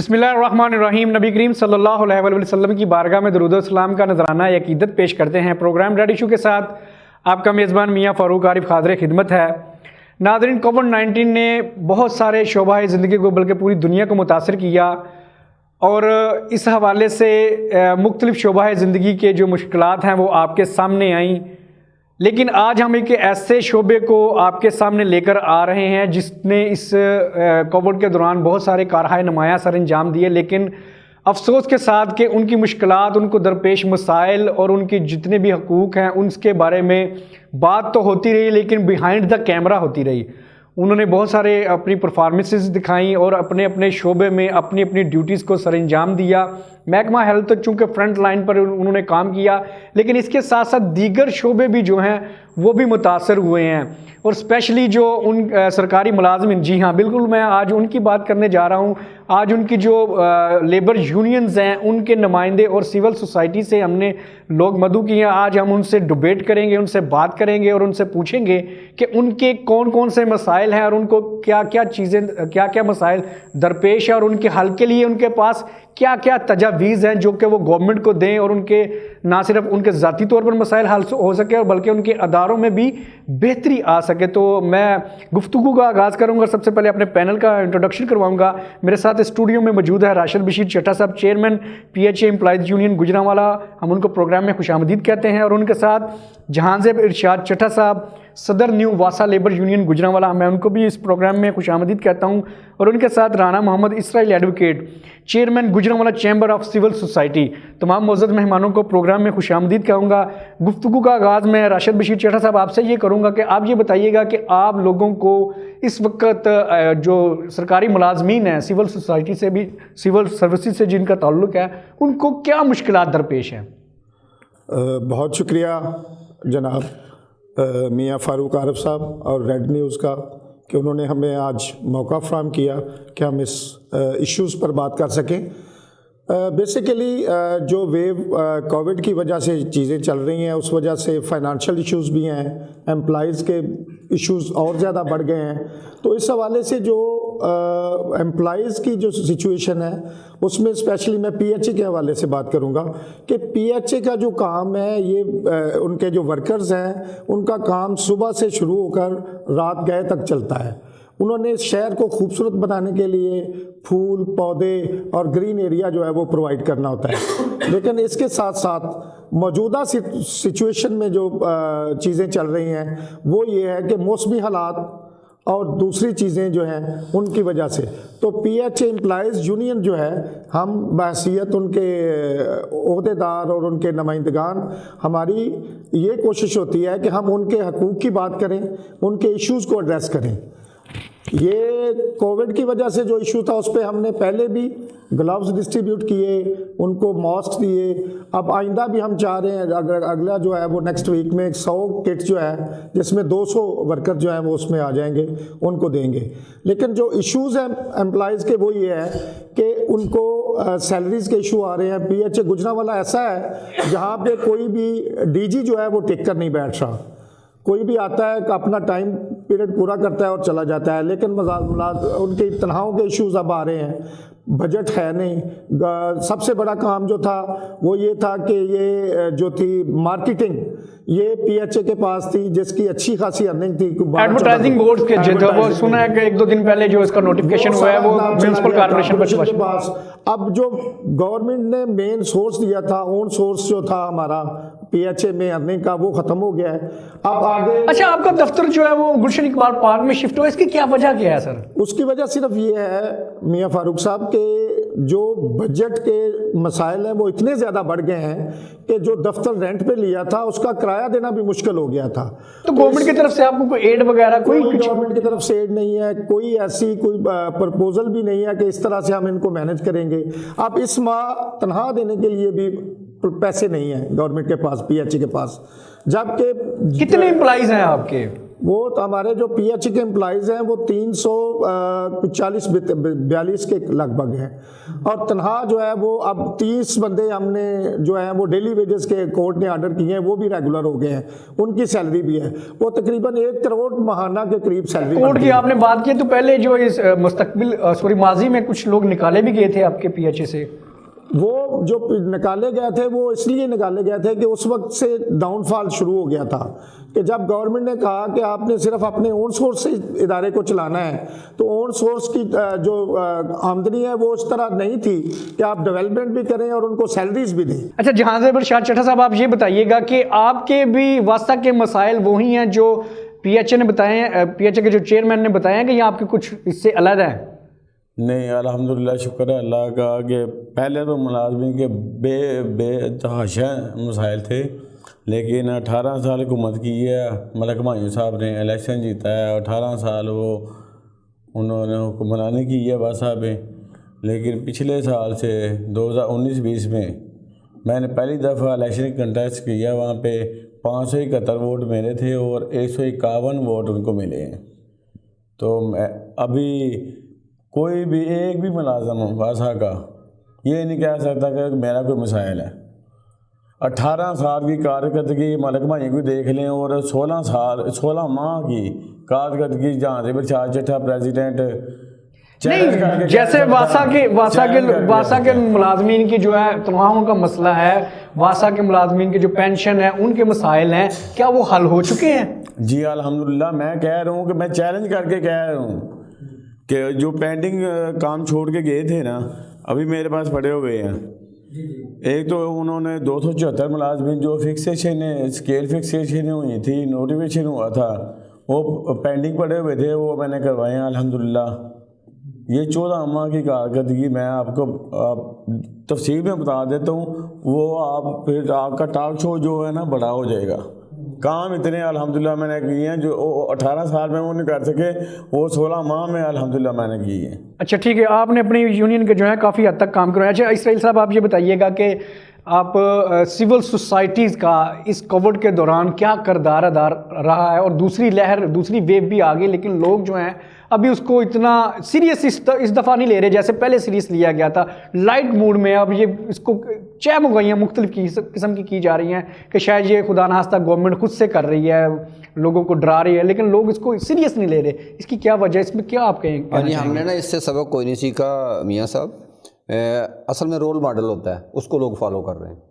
बिस्मिल्लाहिर्रहमानिर्रहीम। नबी करीम सल्लल्लाहु अलैहि वसल्लम की बारगाह में दरूद सलाम का नजराना अकीदत पेश करते हैं। प्रोग्राम रेड इशू के साथ आपका मेज़बान मियाँ फ़ारूक आरिफ हाज़िर खिदमत है। नाज़रीन, कोविड-19 ने बहुत सारे शोबा ज़िंदगी को बल्कि पूरी दुनिया को मुतासर किया और इस हवाले से मुख्तलिफ़ शोबा ज़िंदगी के जो मुश्किलात हैं वो आपके सामने आईं। लेकिन आज हम एक ऐसे शोबे को आपके सामने लेकर आ रहे हैं जिसने इस कोविड के दौरान बहुत सारे कारहाय नुमाया सर अंजाम दिए, लेकिन अफसोस के साथ कि उनकी मुश्किलात, उनको दरपेश मसाइल और उनके जितने भी हकूक़ हैं उनके बारे में बात तो होती रही, लेकिन बिहाइंड द कैमरा होती रही। उन्होंने बहुत सारे अपनी परफॉर्मेंसेस दिखाई और अपने अपने शोबे में अपनी अपनी ड्यूटीज़ को सर अंजाम दिया। महकमा हेल्थ चूँकि फ्रंट लाइन पर उन्होंने काम किया, लेकिन इसके साथ साथ दीगर शोबे भी जो हैं वो भी मुतासर हुए हैं। और स्पेशली जो उन सरकारी मुलाजमिन, जी हाँ बिल्कुल, मैं आज उनकी बात करने जा रहा हूँ। आज उनकी जो लेबर यूनियंस हैं उनके नुमाइंदे और सिविल सोसाइटी से हमने लोग मदऊ किए हैं। आज हम उनसे डिबेट करेंगे, उनसे बात करेंगे और उनसे पूछेंगे कि उनके कौन कौन से मसाइल हैं और उनको क्या क्या चीज़ें, क्या क्या मसाइल दरपेश है और उनके हल के लिए उनके पास क्या क्या तजावीज़ हैं जो कि वो गवर्नमेंट को दें और उनके ना सिर्फ उनके ज़ाती तौर पर मसाइल हल हो सके और बल्कि उनके अदारों में भी बेहतरी आ सके। तो मैं गुफ्तगू का आगाज़ करूँगा। सबसे पहले अपने पैनल का इंट्रोडक्शन करवाऊँगा। मेरे साथ स्टूडियो में मौजूद है राशिद बशीर चट्टा साहब, chairman PHA employees union Gujranwala, हम उनको प्रोग्राम में खुशामदीद कहते हैं। और उनके साथ जहांजेब इरशाद चट्टा साहब, सदर न्यू वासा लेबर यूनियन गुजरांवाला, मैं उनको भी इस प्रोग्राम में खुशामदीद कहता हूं। और उनके साथ Rana Mohammad Israil advocate, chairman Gujranwala chamber of civil society. तमाम मोअज़्ज़ज़ मेहमानों को प्रोग्राम में खुशामदीद कहूँगा। गुफ्तगू का आगाज़ मैं राशिद बशीर चट्टा साहब आपसे ये करूँगा कि आप ये बताइएगा कि आप लोगों को इस वक्त जो सरकारी मुलाजमीन हैं सिविल सोसाइटी से भी, सिविल सर्विसेज से जिनका ताल्लुक़ है, उनको क्या मुश्किलात दरपेश हैं? बहुत शुक्रिया जनाब मियाँ फ़ारूक आरिफ साहब और रेड न्यूज़ का कि उन्होंने हमें आज मौका फ़राहम किया कि हम इस इश्यूज़ पर बात कर सकें। बेसिकली जो वेव कोविड की वजह से चीज़ें चल रही हैं उस वजह से फ़ाइनेंशियल इश्यूज़ भी हैं, एम्प्लॉइज़ के इश्यूज़ और ज़्यादा बढ़ गए हैं। तो इस हवाले से जो एम्प्लॉइज़ की जो सिचुएशन है उसमें स्पेशली मैं PHA के हवाले से बात करूंगा कि PHA का जो काम है ये उनके जो वर्कर्स हैं उनका काम सुबह से शुरू होकर रात गए तक चलता है। उन्होंने शहर को खूबसूरत बनाने के लिए फूल, पौधे और ग्रीन एरिया जो है वो प्रोवाइड करना होता है, लेकिन इसके साथ साथ मौजूदा सिचुएशन में जो चीज़ें चल रही हैं वो ये है कि मौसमी हालात और दूसरी चीज़ें जो हैं उनकी वजह से तो PHA एम्प्लॉयज़ यूनियन जो है, हम बहसीत उनके ओहदेदार और उनके नुमाइंदगान, हमारी ये कोशिश होती है कि हम उनके हकूक़ की बात करें, उनके इश्यूज़ को एड्रेस करें। ये कोविड की वजह से जो इशू था उस पर हमने पहले भी ग्लव्स डिस्ट्रीब्यूट किए, उनको मास्क दिए। अब आइंदा भी हम चाह रहे हैं अगला जो है वो नेक्स्ट वीक में 100 किट जो है जिसमें 200 वर्कर जो हैं वो उसमें आ जाएंगे, उनको देंगे। लेकिन जो इश्यूज़ हैं एम्प्लॉइज़ के वो ये है कि उनको सैलरीज़ के इशू आ रहे हैं। PHA गुजरांवाला ऐसा है जहाँ पे कोई भी DG जो है वो टिक कर नहीं बैठ रहा, कोई भी आता है अपना टाइम पीरियड पूरा करता है और चला जाता है। लेकिन उनकी तनख्वाहों के इश्यूज़ अब आ रहे हैं, बजट है नहीं। सबसे बड़ा काम जो था वो ये था कि ये जो थी मार्केटिंग, ये PHA के पास थी जिसकी अच्छी खासी अर्निंग थी। एडवर्टाइजिंग बोर्ड के जो वो सुना है कि 1-2 दिन पहले जो इसका नोटिफिकेशन हुआ है वो म्युनिसिपल कॉर्पोरेशन के पास। अब जो गवर्नमेंट ने मेन सोर्स दिया था, ओन सोर्स जो था हमारा PHA में अर्निंग का, वो खत्म हो गया है। अब आगे अच्छा, आपका दफ्तर जो है वो गुलशन इकबाल पार्क में शिफ्ट हुआ, इसकी क्या वजह क्या है सर? उसकी वजह सिर्फ ये है मियाँ फ़ारूक साहब के जो बजट के मसाइल हैं वो इतने ज़्यादा बढ़ गए हैं कि जो दफ्तर रेंट पे लिया था उसका किराया देना भी मुश्किल हो गया था। तो गवर्नमेंट की तरफ से आपको कोई एड वगैरह कोई गवर्नमेंट की तरफ से एड नहीं है, कोई ऐसी कोई प्रपोजल भी नहीं है कि इस तरह से हम इनको मैनेज करेंगे। अब इस माह तनख्वाह देने के लिए भी पैसे नहीं है गवर्नमेंट के पास, PHA के पास। जबकि कितने एम्प्लॉइज हैं आपके? वो तो हमारे जो पीएचई के एम्प्लॉइज़ हैं वो 342 के लगभग हैं, और तनख्वाह जो है वो अब 30 बंदे हमने जो है वो डेली वेजेस के कोर्ट ने ऑर्डर किए हैं, वो भी रेगुलर हो गए हैं, उनकी सैलरी भी है, वो तकरीबन 1 करोड़ महाना के करीब सैलरी। कोर्ट की आपने बात की तो पहले जो इस माजी में कुछ लोग निकाले भी गए थे आपके पीएचई से। वो जो निकाले गए थे वो इसलिए निकाले गए थे कि उस वक्त से डाउनफॉल शुरू हो गया था कि जब गवर्नमेंट ने कहा कि आपने सिर्फ अपने ओन सोर्स से इदारे को चलाना है, तो ओन सोर्स की जो आमदनी है वो उस तरह नहीं थी कि आप डेवलपमेंट भी करें और उनको सैलरीज भी दें। अच्छा, जहां शाह चड्ढा साहब, आप ये बताइएगा कि आपके भी वास्ता के मसाइल वही हैं जो पीएचए ने बताए हैं, पीएचए के जो चेयरमैन ने बताया है, कि ये आपके कुछ इससे अलग है? नहीं, अल्हम्दुलिल्लाह, शुक्र है अल्लाह का कि पहले तो मुलाजमीन के बेतहाशा मसाइल थे, लेकिन 18 साल हुकूमत की है मलिक हुमायूं साहब ने, इलेक्शन जीता है, 18 साल वो उन्होंने हुक्मरानी की है वासा पे। लेकिन पिछले साल से 2019-20 में मैंने पहली दफ़ा इलेक्शन कंटेस्ट किया, वहाँ पे 571 वोट मेरे थे और 151 वोट उनको मिले हैं। तो अभी कोई भी एक भी मुलाजम वासा का ये नहीं कह सकता कि मेरा कोई मसाइल है। 18 साल की कारकर्दगी मलिक हुमायूं की देख लें, और 16 माह की कारकर्दगी जहाँ से शाह चड्ढा प्रेसिडेंट नहीं, जैसे वासा के मुलाजमीन की जो है तनख्वाहों का मसला है, वासा के मुलाजमीन की जो पेंशन है, उनके मसाइल हैं, क्या वो हल हो चुके हैं? जी अल्हम्दुलिल्लाह, मैं कह रहा हूँ कि मैं चैलेंज करके कह रहा हूँ कि जो पेंडिंग काम छोड़ के गए थे ना, अभी मेरे पास पड़े हुए हैं। एक तो उन्होंने 274 मुलाजमीन जो फिक्सेशन स्केल फिक्सेशन हुई थी, नोटिफिकेशन हुआ था, वो पेंडिंग पड़े हुए थे, वो मैंने करवाए हैं अल्हम्दुलिल्लाह। ये 14 माह की कारकर्दगी मैं आपको तफसील में बता देता हूँ, वो आप फिर आपका टॉक शो जो है ना बड़ा हो जाएगा। काम इतने अल्हम्दुलिल्लाह मैंने किए हैं जो 18 साल में वो नहीं कर सके, वो 16 माह में अल्हम्दुलिल्लाह मैंने किए हैं। अच्छा, ठीक है, आपने अपनी यूनियन के जो है काफ़ी हद तक काम करवाया। अच्छा इसराइल साहब, आप ये बताइएगा कि आप सिविल सोसाइटीज़ का इस कोविड के दौरान क्या किरदार अदा रहा है, और दूसरी लहर, दूसरी वेव भी आ गई, लेकिन लोग जो हैं अभी उसको इतना सीरियस इस दफ़ा नहीं ले रहे जैसे पहले सीरियस लिया गया था, लाइट मूड में। अब ये इसको चह मुगैयाँ मुख्तलिफ किस्म की जा रही हैं कि शायद ये खुदा न खास्ता गवर्नमेंट खुद से कर रही है, लोगों को डरा रही है, लेकिन लोग इसको सीरियस नहीं ले रहे। इसकी क्या वजह, इसमें क्या आप कहेंगे? हमने ना इससे सबक कोई नहीं सीखा मियाँ साहब। असल में रोल मॉडल होता है, उसको लोग फॉलो कर रहे हैं।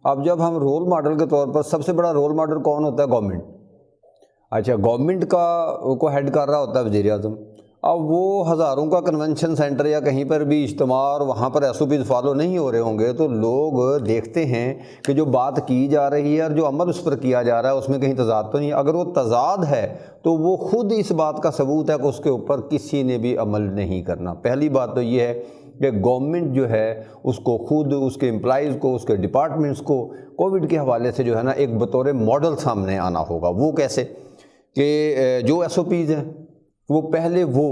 अब जब हम रोल मॉडल के तौर पर, सबसे बड़ा रोल मॉडल कौन होता है? गवर्नमेंट। अच्छा, गवर्नमेंट को हेड कर रहा होता है वज़ीर आज़म। अब वो हज़ारों का कन्वेंशन सेंटर या कहीं पर भी इज्तिमा और वहाँ पर SOPs फॉलो नहीं हो रहे होंगे, तो लोग देखते हैं कि जो बात की जा रही है और जो अमल उस पर किया जा रहा है उसमें कहीं तज़ाद तो नहीं। अगर वो तज़ाद है तो वो खुद इस बात का सबूत है कि उसके ऊपर किसी ने भी अमल नहीं करना। पहली बात तो ये है कि गवर्नमेंट जो है उसको खुद, उसके एम्प्लॉइज़ को, उसके डिपार्टमेंट्स को कोविड के हवाले से जो है ना एक बतौर मॉडल सामने आना होगा। वो कैसे कि जो SOPs हैं वो पहले वो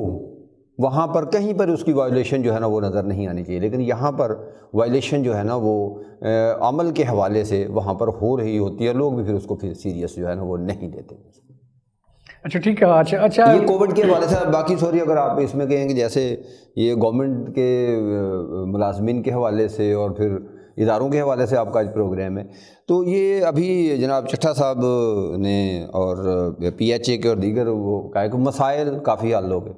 वहाँ पर कहीं पर उसकी वायलेशन जो है ना वो नज़र नहीं आनी चाहिए, लेकिन यहाँ पर वायलेशन जो है ना वो अमल के हवाले से वहाँ पर हो रही होती है, लोग भी फिर उसको फिर सीरियस जो है ना वो नहीं लेते। अच्छा, ठीक है। अच्छा, ये कोविड के हवाले से बाकी सॉरी अगर आप इसमें कहें कि जैसे ये गवर्नमेंट के मुलाजमीन के हवाले से और फिर इदारों के हवाले से आपका आज प्रोग्राम है, तो ये अभी जनाब चड्ढा साहब ने और PHA के और दीगर वो कहा कि मसाइल काफ़ी हल हो गए।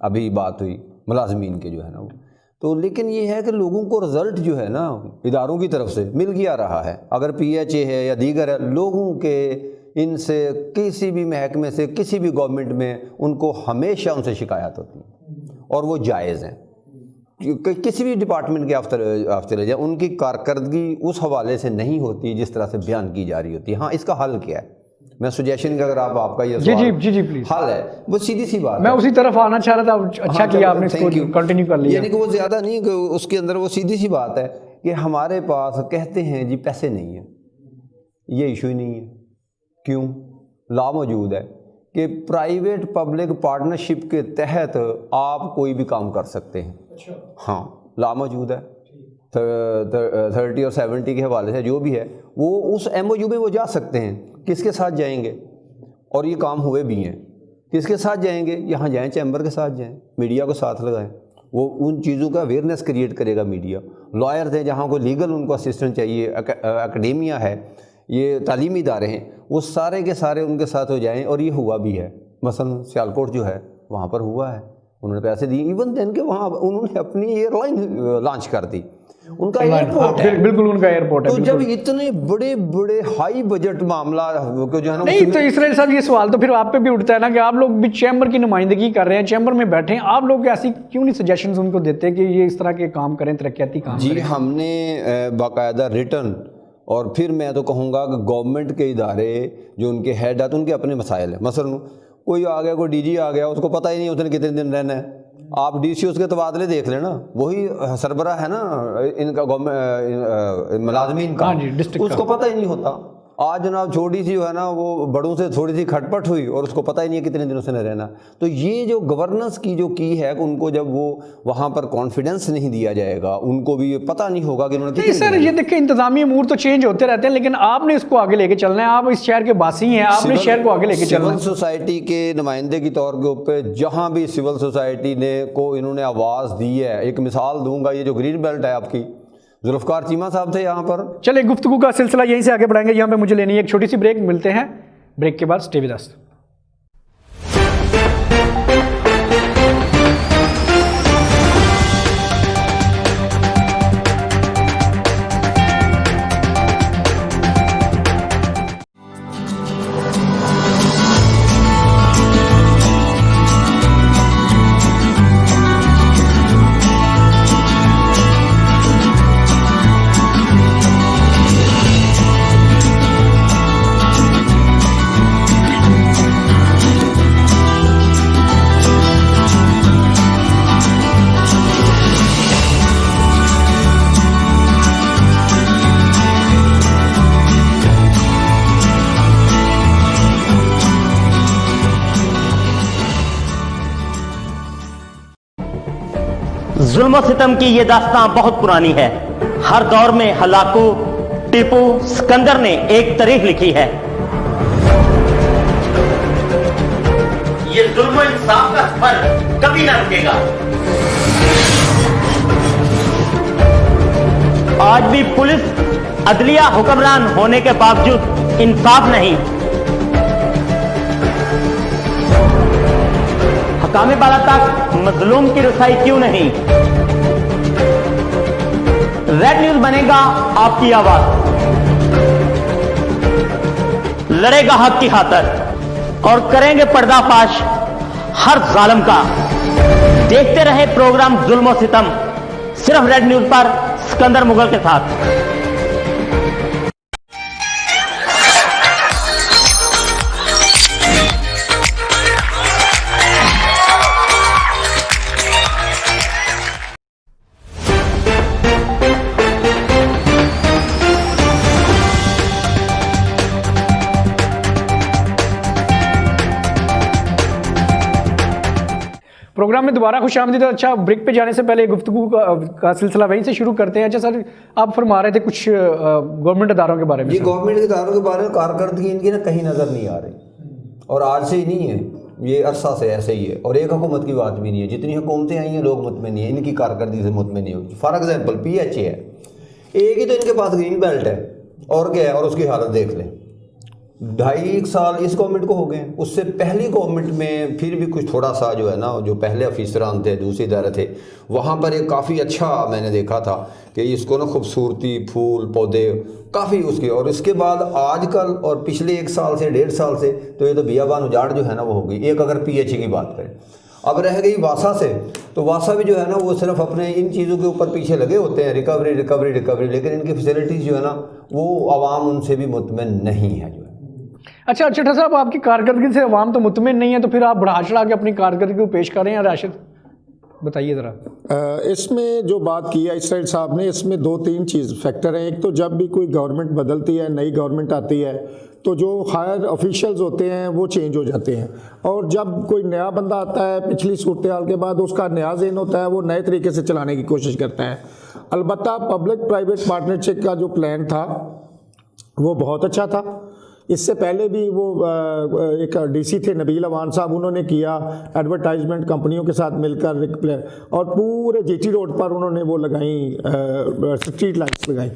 अभी बात हुई मुलाजमीन के जो है ना वो, तो लेकिन ये है कि लोगों को रिज़ल्ट जो है ना इदारों की तरफ से मिल गया रहा है। अगर PHA है या दीगर है, लोगों के इनसे किसी भी महकमे से, किसी भी गवर्नमेंट में उनको हमेशा उनसे शिकायत होती है और वो जायज़ हैं। किसी भी डिपार्टमेंट के आप चले जाए, उनकी कारकर्दगी उस हवाले से नहीं होती जिस तरह से बयान की जा रही होती है। हाँ, इसका हल क्या है? मैं सुजेशन का, अगर आपका ये जी प्लीज हल है, वो सीधी सी बात मैं उसी तरफ आना चाह रहा था। अच्छा किया आपने इसको कंटिन्यू कर लिया। यानी कि वो ज़्यादा नहीं कि उसके अंदर वो सीधी सी बात है कि हमारे पास कहते हैं जी पैसे नहीं है, ये इशू ही नहीं है। क्यों? लॉ मौजूद है कि प्राइवेट पब्लिक पार्टनरशिप के तहत आप कोई भी काम कर सकते हैं। अच्छा। हाँ, लॉ मौजूद है 30 और 70 के हवाले से जो भी है वो उस MOU में वो जा सकते हैं। किसके साथ जाएंगे? और ये काम हुए भी हैं। किसके साथ जाएंगे? यहाँ जाएं, चैम्बर के साथ जाएं, मीडिया को साथ लगाएं, वो उन चीज़ों का अवेयरनेस क्रिएट करेगा मीडिया। लॉयर्स हैं, जहाँ को लीगल उनको असिस्टेंट चाहिए, एकेडेमिया है, ये तालीमी इदारे हैं, वो सारे के सारे उनके साथ हो जाएं। और ये हुआ भी है। मसलन सियालकोट जो है वहाँ पर हुआ है, उन्होंने पैसे दिए। इवन देन के वहाँ उन्होंने अपनी एयरलाइन लॉन्च कर दी, उनका एयरपोर्ट है, बिल्कुल उनका एयरपोर्ट है। तो जब इतने बड़े बड़े हाई बजट मामला को जो है ना, नहीं तो इसराइल साहब ये सवाल तो फिर आप पे भी उठता है ना कि आप लोग भी चैम्बर की नुमाइंदगी कर रहे हैं, चैम्बर में बैठे हैं, आप लोग ऐसी क्यों नहीं सजेशंस उनको देते कि ये इस तरह के काम करें, तरक्याती काम जी करें? हमने बाकायदा रिटर्न, और फिर मैं तो कहूँगा कि गवर्नमेंट के इदारे जो उनके हेड आते हैं उनके अपने मसाइल हैं। मसलन कोई आ गया, कोई डीजी आ गया, उसको पता ही नहीं उसने कितने दिन रहना है। आप डीसी उसके तबादले देख लेना, वही सरबरा है ना इनका गवर्नमेंट मुलाजमीन का, हाँ जी, डिस्ट्रिक्ट उसको पता ही नहीं होता। आज जनाब छोटी सी जो है ना वो बड़ों से थोड़ी सी खटपट हुई और उसको पता ही नहीं है कितने दिनों से न रहना। तो ये जो गवर्नेंस की जो की है, उनको जब वो वहाँ पर कॉन्फिडेंस नहीं दिया जाएगा, उनको भी पता नहीं होगा कि उन्होंने नहीं सर, ये देखिए इंतजामी अमूर तो चेंज होते रहते हैं, लेकिन आपने इसको आगे लेके चलना है। आप इस शहर के बासी हैं, आपने शहर को आगे लेके चलना है। सिविल सोसाइटी के नुमाइंदे के तौर के ऊपर जहाँ भी सिविल सोसाइटी ने को इन्होंने आवाज़ दी है, एक मिसाल दूंगा, ये जो ग्रीन बेल्ट है आपकी, जुल्फकार चीमा साहब थे यहाँ पर। चलिए गुफ्तगू का सिलसिला यहीं से आगे बढ़ाएंगे। यहाँ पे मुझे लेनी है एक छोटी सी ब्रेक, मिलते हैं ब्रेक के बाद। Stay with us. जुल्म सितम की ये दास्तां बहुत पुरानी है। हर दौर में हलाकू, टीपू, सिकंदर ने एक तारीख लिखी है। ये जुल्म इंसाफ का सफर कभी ना रुकेगा। आज भी पुलिस अदलिया हुक्मरान होने के बावजूद इंसाफ नहीं। हकामे बाला तक मजलूम की रसाई क्यों नहीं? रेड न्यूज बनेगा आपकी आवाज, लड़ेगा हक की खातिर और करेंगे पर्दाफाश हर जालिम का। देखते रहे प्रोग्राम जुल्म और सितम, सिर्फ रेड न्यूज पर, सिकंदर मुगल के साथ। प्रोग्राम में दोबारा खुशामदीद। अच्छा, ब्रेक पे जाने से पहले गुफ्तगू का सिलसिला वहीं से शुरू करते हैं। अच्छा सर, आप फरमा रहे थे कुछ गवर्नमेंट इदारों के बारे में। ये गवर्नमेंट के इदारों के बारे में कारकर्दगी इनकी ना कहीं नज़र नहीं आ रही, और आज से ही नहीं है, ये अरसा से ऐसे ही है। और एक हुकूमत की बात भी नहीं है, जितनी हुकूमतें आई हैं लोग मुतमिन नहीं है, इनकी कारकर्दगी से मुतमिन नहीं होगी। फॉर एग्जाम्पल PHA है, एक ही तो इनके पास ग्रीन बेल्ट है, और क्या है, और उसकी हालत देख लें। 2.5 साल इस गवर्नमेंट को हो गए। उससे पहली गवर्नमेंट में फिर भी कुछ थोड़ा सा जो है ना, जो पहले अफीसरान थे, दूसरे इदारे थे, वहाँ पर एक काफ़ी अच्छा मैंने देखा था कि इसको ना खूबसूरती, फूल पौधे काफ़ी उसके। और इसके बाद आजकल और पिछले 1 साल से 1.5 साल से तो ये तो बियाबान उजाड़ जो है ना वो हो गई। एक अगर PHA की बात करें, अब रह गई वासा से, तो वासा भी जो है ना वो सिर्फ अपने इन चीज़ों के ऊपर पीछे लगे होते हैं, रिकवरी रिकवरी रिकवरी, लेकिन इनकी फैसिलिटीज़ जो है ना वो आवाम उनसे भी मुतमिन नहीं है जो है। अच्छा अच्छा साहब, आपकी कारकर्दगी से अवाम तो मुतमिन नहीं है, तो फिर आप बढ़ा चढ़ा के अपनी कारकर्दगी को पेश कर रहे हैं। राशिद बताइए ज़रा। इसमें जो बात की है इसराइल साहब ने, इसमें 2-3 चीज़ फैक्टर हैं। एक तो जब भी कोई गवर्नमेंट बदलती है, नई गवर्नमेंट आती है, तो जो हायर ऑफिशियल्स होते हैं वो चेंज हो जाते हैं। और जब कोई नया बंदा आता है पिछली सूरत हाल के बाद, उसका नया ज़हन होता है, वो नए तरीके से चलाने की कोशिश करता है। अलबत्ता पब्लिक प्राइवेट पार्टनरशिप का जो प्लान था वो बहुत अच्छा था, इससे पहले भी वो एक डीसी थे नबील अवान साहब, उन्होंने किया एडवर्टाइजमेंट कंपनियों के साथ मिलकर, और पूरे जीटी रोड पर उन्होंने वो लगाई स्ट्रीट लाइट्स लगाई।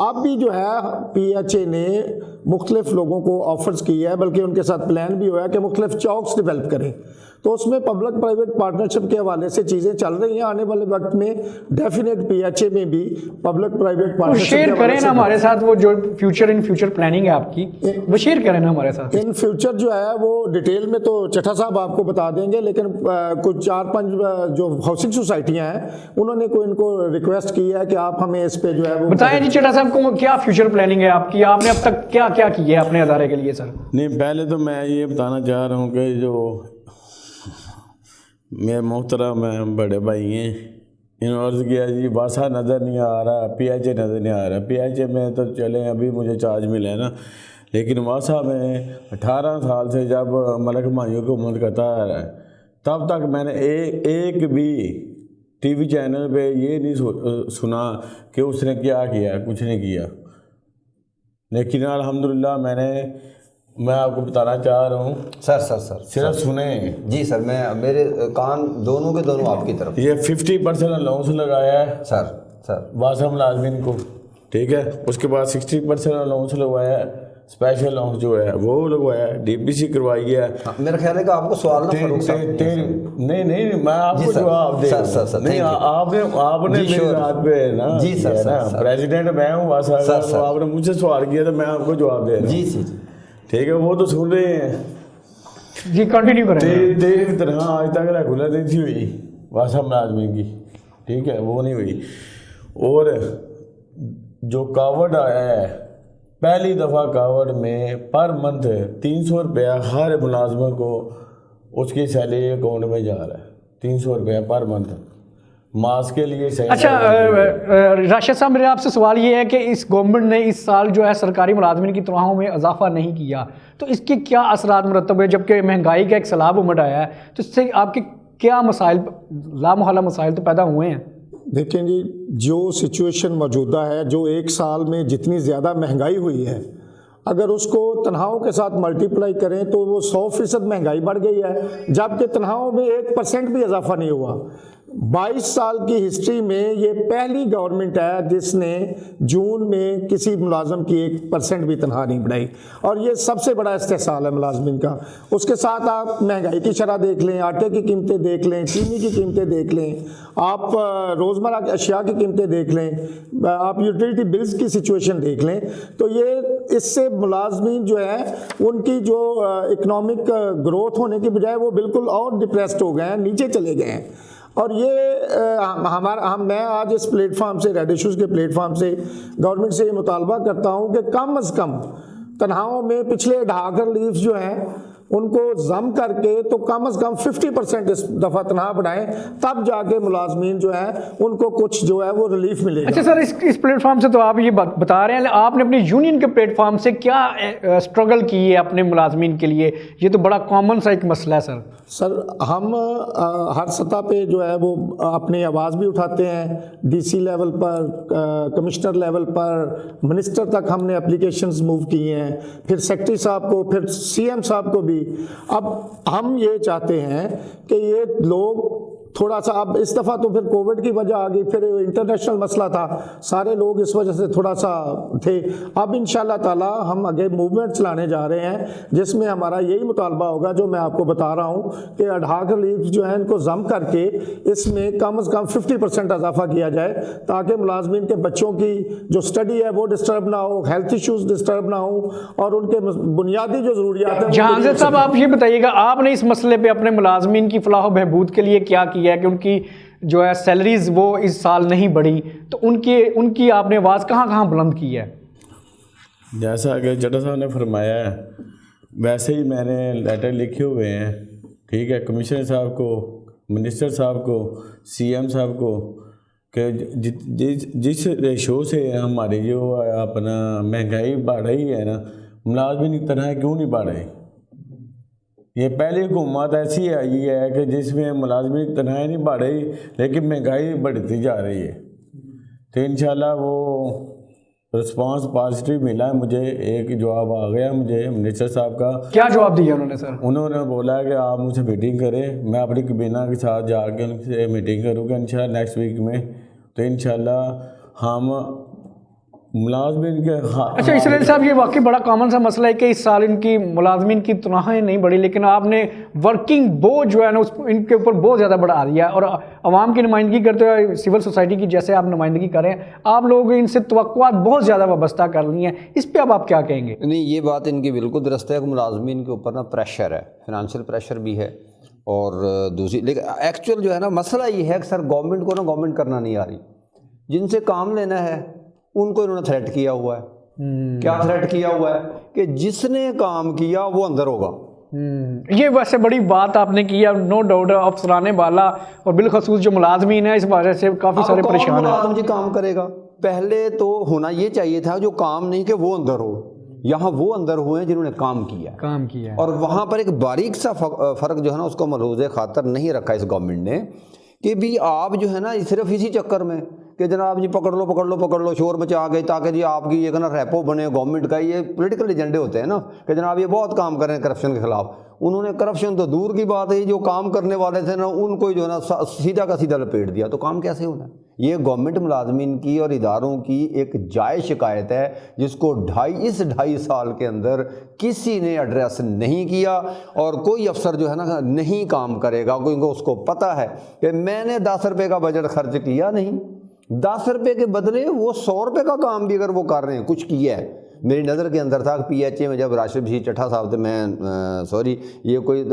अब भी जो है PHA ने मुख्तलिफ लोगों को ऑफर्स किया है, बल्कि उनके साथ प्लान भी हुआ है कि मुख्तलिफ चौक्स डेवलप करें। तो उसमें पब्लिक प्राइवेट पार्टनरशिप के हवाले से चीज़ें चल रही हैं। आने वाले वक्त में डेफिनेट PHA में भी पब्लिक प्राइवेट पार्टनरशिप शेयर करें ना हमारे साथ, वो जो फ्यूचर प्लानिंग है आपकी, वो शेयर करें ना हमारे साथ। इन फ्यूचर जो है वो डिटेल में तो चट्टा साहब आपको बता देंगे, लेकिन कुछ 4-5 जो हाउसिंग सोसाइटियां हैं उन्होंने को इनको रिक्वेस्ट की है कि आप हमें इस पे जो है वो बताएं जी चट्टा साहब को, क्या फ्यूचर प्लानिंग है आपकी, आपने अब तक क्या क्या किया है अपने अदारे के लिए सर? नहीं, पहले तो मैं ये बताना चाह रहा हूँ कि जो मेरे मोहतरम हैं बड़े भाई हैं, इन्होंने अर्ज़ किया जी वासा नज़र नहीं आ रहा, PHA नज़र नहीं आ रहा। PHA में तो चले अभी मुझे चार्ज मिला है ना, लेकिन वासा में 18 साल से जब मलक हुमायूं की हुकूमत करता है तब तक मैंने एक भी TV चैनल पे ये नहीं सुना कि उसने क्या किया, कुछ नहीं किया। लेकिन अल्हम्दुलिल्लाह मैं आपको बताना चाह रहा हूँ सर सिर्फ सुने जी सर, मैं मेरे कान दोनों के दोनों आपकी तरफ। ये 50% अलाउंस लगाया है सर वासा मुलाजमिन को, ठीक है। उसके बाद 60% अलाउंस लगवाया है, स्पेशल अलाउंस जो है वो लगवाया है, DPC करवाई है। मेरा ख्याल है कि आपको सवाल ना फारूक साहब नहीं मैं आपको जवाब दे नहीं, आपने मेरी बात पे ना जी सर प्रेसिडेंट मैं हूँ वासा का, तो आपने मुझसे सवाल किया तो मैं आपको जवाब दे रहा हूँ जी, ठीक है। वो तो सुन रहे हैं जी, कंटिन्यू करें। तेरी तरह आज तक रेगुलर नहीं थी हुई वासा मुलाजमिन की, ठीक है, वो नहीं हुई। और जो कावड़ आया है, पहली दफ़ा कावड़ में पर मंथ 300 रुपया हर मुलाजम को उसकी सैलरी अकाउंट में जा रहा है, 300 रुपया पर मंथ मास्क के लिए। अच्छा राशिद साहब, मेरा आपसे सवाल ये है कि इस गवर्नमेंट ने इस साल जो है सरकारी मुलाजमिन की तनख्वाहों में इजाफा नहीं किया, तो इसके क्या असरात मुरतब है? जबकि महंगाई का एक सैलाब उमड़ आया है, तो इससे आपके क्या मसाइल, लामहला मसाइल तो पैदा हुए हैं? देखें जी, जो सिचुएशन मौजूदा है, जो एक साल में जितनी ज़्यादा महंगाई हुई है, अगर उसको तनख्वाहों के साथ मल्टीप्लाई करें तो वो 100% महंगाई बढ़ गई है, जबकि तनख्वाहों में 1% भी इजाफा नहीं हुआ। 22 साल की हिस्ट्री में ये पहली गवर्नमेंट है जिसने जून में किसी मुलाजम की 1% भी तनख्वाह नहीं बढ़ाई, और ये सबसे बड़ा इस्तेहसाल है मुलाजमिन का। उसके साथ आप महंगाई की शरह देख लें, आटे की कीमतें देख लें, चीनी की कीमतें देख लें, आप रोज़मर्रा की अशिया की कीमतें देख लें, आप यूटिलिटी बिल्स की सिचुएशन देख लें, तो ये इससे मुलाजमिन जो है उनकी जो इकनॉमिक ग्रोथ होने की बजाय वो बिल्कुल और डिप्रेस्ड हो गए हैं, नीचे चले गए हैं। और ये मैं आज इस प्लेटफॉर्म से, रेड इश्यूज़ के प्लेटफॉर्म से गवर्नमेंट से ये मुतालबा करता हूँ कि कम अज़ कम तनख्वाहों में पिछले ढाकर लीव्स जो हैं उनको जम करके तो कम अज़ कम 50% इस दफ़ा तनख्वाह बढ़ाएं, तब जाके मुलाजमीन जो है उनको कुछ जो है वो रिलीफ मिलेगा। अच्छा सर, इस प्लेटफॉर्म से तो आप ये बता रहे हैं, आपने अपनी यूनियन के प्लेटफॉर्म से क्या स्ट्रगल की है अपने मुलाजमीन के लिए? ये तो बड़ा कॉमन सा एक मसला है सर। हम हर सतह पे जो है वो अपनी आवाज़ भी उठाते हैं, DC लेवल पर, कमिश्नर लेवल पर, मिनिस्टर तक हमने एप्लीकेशंस मूव किए हैं, फिर सेक्रेटरी साहब को, फिर CM साहब को भी। अब हम ये चाहते हैं कि ये लोग थोड़ा सा, अब इस दफ़ा तो फिर कोविड की वजह आ गई, फिर इंटरनेशनल मसला था, सारे लोग इस वजह से थोड़ा सा थे। अब इंशाल्लाह ताला हम आगे मूवमेंट चलाने जा रहे हैं जिसमें हमारा यही मुतालबा होगा जो मैं आपको बता रहा हूँ कि अढ़ाकर लीव जो है इनको जम करके इसमें कम से कम 50% इजाफा किया जाए, ताकि मुलाजमीन के बच्चों की जो स्टडी है वो डिस्टर्ब ना हो, हेल्थ इशूज़ डिस्टर्ब ना हो, और उनके बुनियादी जो ज़रूरियात है। जहांगीर साहब, आप ये बताइएगा, आपने इस मसले पर अपने मुलाजमीन की फलाह बहबूद के लिए क्या किया है कि उनकी जो है सैलरीज वो इस साल नहीं बढ़ी, तो उनकी आपने आवाज़ कहाँ बुलंद की है? जैसा कि चड्ढा साहब ने फरमाया है वैसे ही मैंने लेटर लिखे हुए हैं, ठीक है, कमिश्नर साहब को, मिनिस्टर साहब को, CM साहब को, कि जिस रेशो से हमारी जो अपना महंगाई बढ़ रही है ना, मुलाजमिन की तरह क्यों नहीं बढ़ रही। ये पहली हुकूमत ऐसी आई है कि जिसमें मुलाजमिन की तनख्वाही नहीं बढ़ रही लेकिन महंगाई बढ़ती जा रही है। तो इंशाल्लाह वो रिस्पांस पॉजिटिव मिला है। मुझे एक जवाब आ गया मुझे मिनिस्टर साहब का। क्या जवाब दिया उन्होंने सर? उन्होंने बोला कि आप मुझसे मीटिंग करें, मैं अपनी कबीना के साथ जाके उनसे मीटिंग करूँगा इंशाल्लाह नेक्स्ट वीक में। तो इंशाल्लाह हम मुलाजमीन के अच्छा इसराइल साहब, ये वाकई बड़ा कॉमन सा मसला है कि इस साल इनकी मुलाजमीन की तनख्वाहें नहीं बढ़ी, लेकिन आपने वर्किंग बोझ जो है ना उस इनके ऊपर बहुत ज़्यादा बढ़ा दिया है। और आवाम की नुमाइंदगी करते हुए सिविल सोसाइटी की जैसे आप नुमाइंदगी करें, आप लोग इनसे तवक्कुआत बहुत ज़्यादा वाबस्ता कर ली हैं, इस पर अब आप क्या कहेंगे? नहीं, ये बात इनकी बिल्कुल दुरुस्त है कि मुलाजमीन के ऊपर ना प्रेशर है, फिनंशियल प्रेशर भी है। और दूसरी, लेकिन एक्चुअल जो है ना मसला ये है कि सर गवर्नमेंट को ना गवर्नमेंट करना नहीं आ रही। जिनसे काम लेना है उनको इन्होंने थ्रेट किया हुआ है। क्या थ्रेट किया हुआ है कि जिसने काम किया वो अंदर होगा। ये वैसे बड़ी बात आपने की है, नो डाउट। अफसराने वाला और बिलखसूस जो मुलाजमीन है इस वजह से काफ़ी सारे परेशान हैं। मुलाजिम जी काम करेगा, पहले तो होना ये चाहिए था जो काम नहीं कि वो अंदर हो। यहाँ वो अंदर हुए हैं जिन्होंने काम किया। और वहाँ पर एक बारीक सा फ़र्क जो है ना उसको मलहूज़े खातर नहीं रखा इस गवर्नमेंट ने कि भी आप जो है ना सिर्फ इसी चक्कर में कि जनाब जी पकड़ लो शोर मचा गए ताकि जी आपकी एक ना रेपो बने गवर्नमेंट का। ये पॉलिटिकल एजेंडे होते हैं ना कि जनाब ये बहुत काम कर रहे हैं करप्शन के खिलाफ। उन्होंने करप्शन तो दूर की बात है, जो काम करने वाले थे ना उनको जो है ना सीधा का सीधा लपेट दिया। तो काम कैसे होना है? ये गवर्नमेंट मुलाजमीन की और इदारों की एक जायज़ शिकायत है जिसको इस ढाई साल के अंदर किसी ने एड्रेस नहीं किया। और कोई अफसर जो है ना नहीं काम करेगा क्योंकि उसको पता है कि मैंने 10 रुपये का बजट खर्च किया नहीं, 10 रुपये के बदले वो 100 रुपये का काम भी अगर वो कर रहे हैं, कुछ किया है। मेरी नज़र के अंदर था PHA में जब राशिद बशीर चट्टा साहब थे, मैं सॉरी ये कोई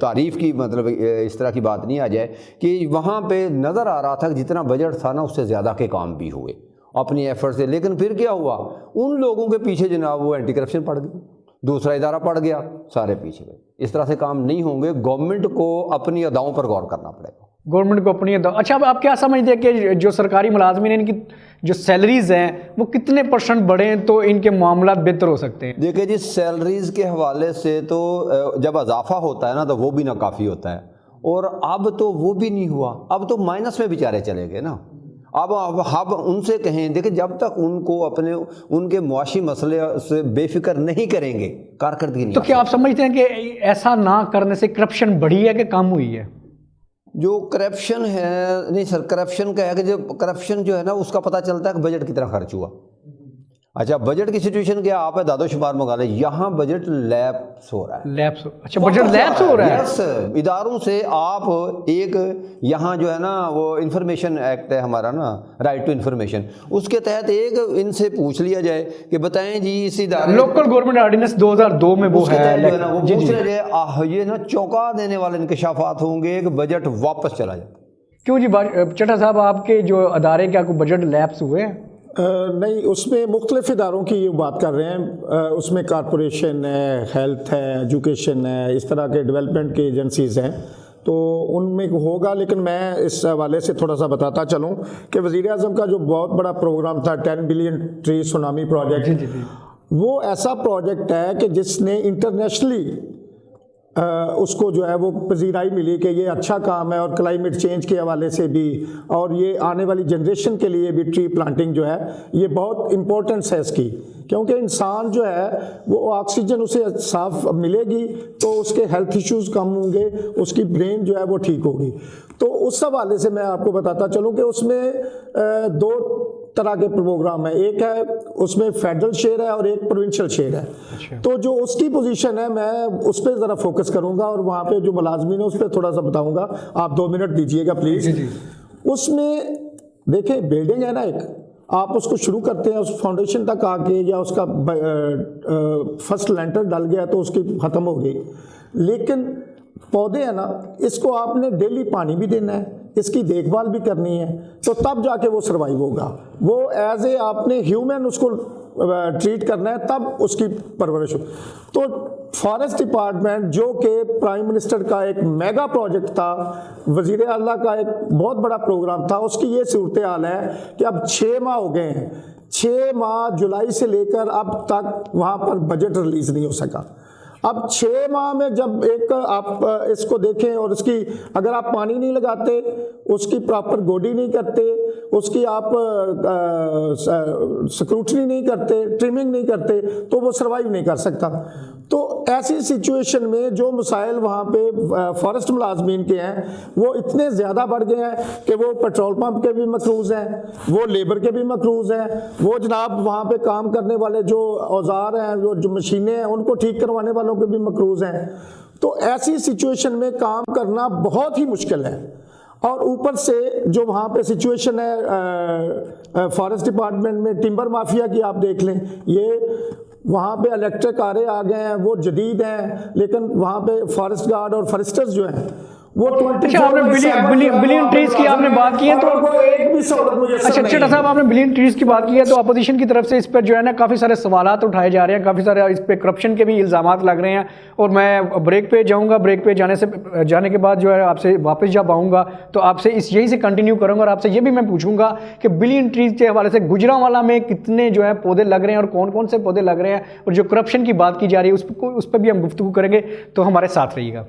तारीफ़ की मतलब इस तरह की बात नहीं आ जाए कि वहाँ पे नज़र आ रहा था कि जितना बजट था ना उससे ज़्यादा के काम भी हुए अपनी एफर्ट से। लेकिन फिर क्या हुआ, उन लोगों के पीछे जनाब वो एंटी करप्शन पड़ गई, दूसरा इदारा पड़ गया, सारे पीछे गए। इस तरह से काम नहीं होंगे। गवर्नमेंट को अपनी अदाओं पर गौर करना पड़ेगा। गवर्नमेंट को अपनी अच्छा, अब आप क्या समझते हैं कि जो सरकारी मुलाजमीन हैं इनकी जो सैलरीज हैं वो कितने % बढ़ें तो इनके मामला बेहतर हो सकते हैं? देखिए जी, सैलरीज के हवाले से तो जब इजाफा होता है ना तो वो भी ना काफ़ी होता है। और अब तो वो भी नहीं हुआ, अब तो माइनस में बेचारे चले गए ना। अब उनसे कहें, देखिए जब तक उनको अपने उनके मुआशी मसले से बेफिक्र नहीं करेंगे कारकर्दगी नहीं। तो क्या आप समझते हैं कि ऐसा ना करने से करप्शन बढ़ी है कि कम हुई है? जो करप्शन है, नहीं सर, करप्शन का है कि जो करप्शन जो है ना उसका पता चलता है कि बजट कितना खर्च हुआ। अच्छा, बजट की सिचुएशन क्या, आप है दादो शुमार मंगा ले, यहाँ बजट लैप्स हो रहा है। अच्छा, बजट लैप्स हो रहा है। यस, इदारों से आप एक यहाँ जो है ना वो इंफॉर्मेशन एक्ट है हमारा ना, राइट टू इंफॉर्मेशन, उसके तहत एक इनसे पूछ लिया जाए कि बताएं जी इस इदारे लोकल गवर्नमेंट ऑर्डिनेंस 2002 में वो है जो है ना वो पूछ लिया, ये ना चौंका देने वाले इंकशाफात होंगे कि बजट वापस चला जाए। क्यों जी चट्टा साहब, आपके जो अदारे क्या कोई बजट लैप्स हुए हैं? नहीं, उसमें मुख्तलिफ इदारों की ये बात कर रहे हैं। उसमें कॉरपोरेशन है, हेल्थ है, एजुकेशन है, इस तरह के डेवलपमेंट की एजेंसीज़ हैं, तो उनमें होगा। लेकिन मैं इस हवाले से थोड़ा सा बताता चलूँ कि वज़ीर-ए-आज़म का जो बहुत बड़ा प्रोग्राम था 10 बिलियन ट्री सुनामी प्रोजेक्ट, वो ऐसा प्रोजेक्ट है कि जिसने इंटरनेशनली उसको जो है वो पजीराई मिली कि ये अच्छा काम है। और क्लाइमेट चेंज के हवाले से भी और ये आने वाली जनरेशन के लिए भी ट्री प्लांटिंग जो है ये बहुत इम्पोर्टेंस है इसकी, क्योंकि इंसान जो है वो ऑक्सीजन उसे साफ मिलेगी तो उसके हेल्थ इश्यूज़ कम होंगे, उसकी ब्रेन जो है वो ठीक होगी। तो उस हवाले से मैं आपको बताता चलूँ कि उसमें 2 तरह के प्रोग्राम है। एक है उसमें फेडरल शेयर है और एक प्रोविंशियल शेयर है। अच्छा। तो जो उसकी पोजीशन है मैं उस पर ज़रा फोकस करूंगा और वहाँ पे जो मुलाजमीन है उस पर थोड़ा सा बताऊंगा। आप 2 मिनट दीजिएगा प्लीज़। उसमें देखें, बिल्डिंग है ना एक, आप उसको शुरू करते हैं उस फाउंडेशन तक आके या उसका फर्स्ट लेंटर डल गया तो उसकी ख़त्म हो गई। लेकिन पौधे हैं ना, इसको आपने डेली पानी भी देना है, इसकी देखभाल भी करनी है, तो तब जाके वो सर्वाइव होगा। वो एज ए आपने ह्यूमन उसको ट्रीट करना है, तब उसकी परवरिश हो। तो फॉरेस्ट डिपार्टमेंट जो कि प्राइम मिनिस्टर का एक मेगा प्रोजेक्ट था, वज़ीर आला का एक बहुत बड़ा प्रोग्राम था, उसकी ये सूरत हाल है कि अब 6 माह हो गए हैं। 6 माह जुलाई से लेकर अब तक वहाँ पर बजट रिलीज़ नहीं हो सका। अब 6 माह में जब एक आप इसको देखें और इसकी अगर आप पानी नहीं लगाते, उसकी प्रॉपर गोडी नहीं करते, उसकी आप स्क्रूटनी नहीं करते, ट्रिमिंग नहीं करते, तो वो सर्वाइव नहीं कर सकता। तो ऐसी सिचुएशन में जो मसाइल वहाँ पे फॉरेस्ट मुलाजमीन के हैं वो इतने ज़्यादा बढ़ गए हैं कि वो पेट्रोल पंप के भी मकरूज़ हैं, वो लेबर के भी मकरूज़ हैं, वो जनाब वहाँ पे काम करने वाले जो औजार हैं, जो मशीनें हैं, उनको ठीक करवाने वालों के भी मकरूज़ हैं। तो ऐसी सिचुएशन में काम करना बहुत ही मुश्किल है। और ऊपर से जो वहाँ पे सिचुएशन है फॉरेस्ट डिपार्टमेंट में, टिम्बर माफिया की आप देख लें, ये वहाँ पे इलेक्ट्रिक कारें आ गए हैं, वो जदीद हैं, लेकिन वहाँ पे फॉरेस्ट गार्ड और फॉरेस्टर्स जो हैं वो अच्छा, आपने बिलियन ट्रीज की आपने बात की है, तो एक भी सहूलत मुझे अच्छा चट्टा साहब, आपने बिलियन ट्रीज की बात की है, तो अपोजिशन की तरफ से इस पर जो है ना काफ़ी सारे सवालात उठाए जा रहे हैं, काफ़ी सारे इस पर करप्शन के भी इल्ज़ामात लग रहे हैं। और मैं ब्रेक पे जाऊंगा, ब्रेक पे जाने के बाद जो है आपसे वापस जब आऊँगा तो आपसे यही से कंटिन्यू करूँगा और आपसे ये भी मैं पूछूंगा कि बिलियन ट्रीज के हवाले से गुजरांवाला में कितने जो है पौधे लग रहे हैं और कौन कौन से पौधे लग रहे हैं, और जो करप्शन की बात की जा रही है उस पर भी हम गुफ्तगू करेंगे। तो हमारे साथ रहिएगा।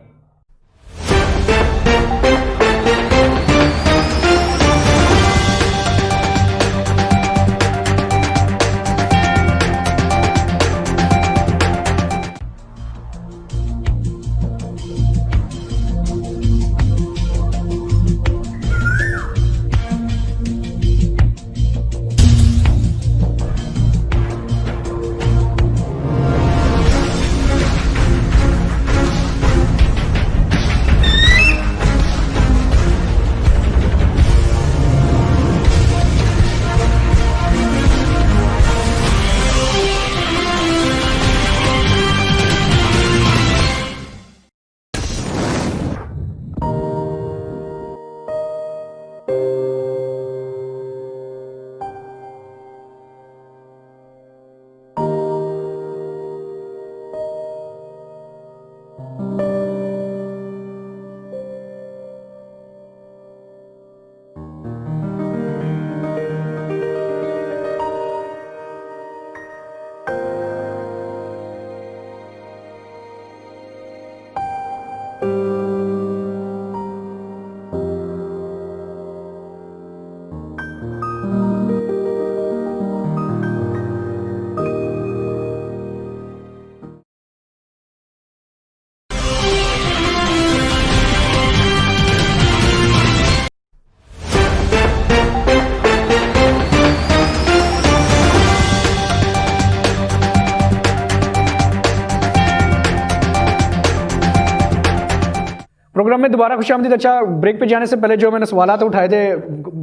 प्रोग्राम में दोबारा खुशामदीद। अच्छा, ब्रेक पे जाने से पहले जो मैंने सवालात उठाए थे,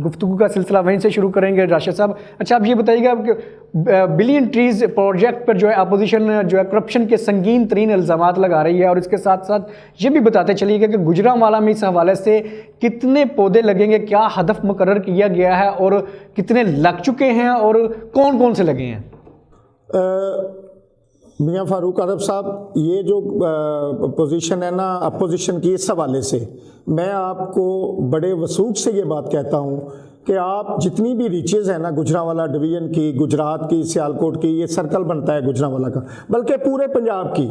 गुफ्तगू का सिलसिला वहीं से शुरू करेंगे राशिद साहब। अच्छा, आप ये बताइएगा कि बिलियन ट्रीज प्रोजेक्ट पर जो है अपोजिशन जो है करप्शन के संगीन तरीन इल्ज़ामात लगा रही है, और इसके साथ साथ ये भी बताते चलिएगा कि गुजरांवाला में इस हवाले से कितने पौधे लगेंगे, क्या हदफ मुकर्रर किया गया है और कितने लग चुके हैं और कौन कौन से लगे हैं? मियाँ फारूक अरब साहब, ये जो पोजीशन है ना अपोजिशन की, इस हवाले से मैं आपको बड़े वसूख से ये बात कहता हूँ कि आप जितनी भी रीचेज़ हैं ना गुजरांवाला डिवीज़न की, गुजरात की, सियालकोट की, ये सर्कल बनता है गुजरांवाला का, बल्कि पूरे पंजाब की,